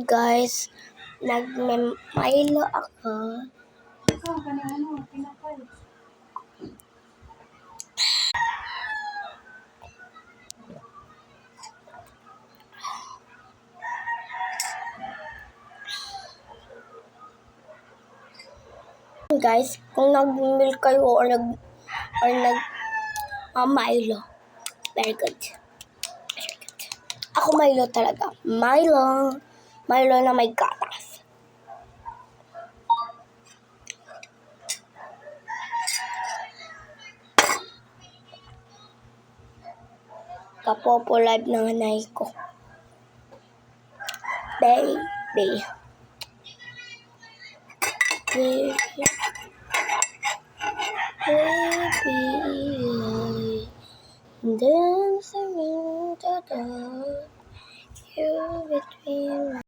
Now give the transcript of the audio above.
guys, nagme-Milo ako. Guys, kung nag-milk kayo or Milo, very good. Ako Milo talaga. Milo na may gatas. Kapopo live ng nanay ko. Baby. Dancing in the dark, you between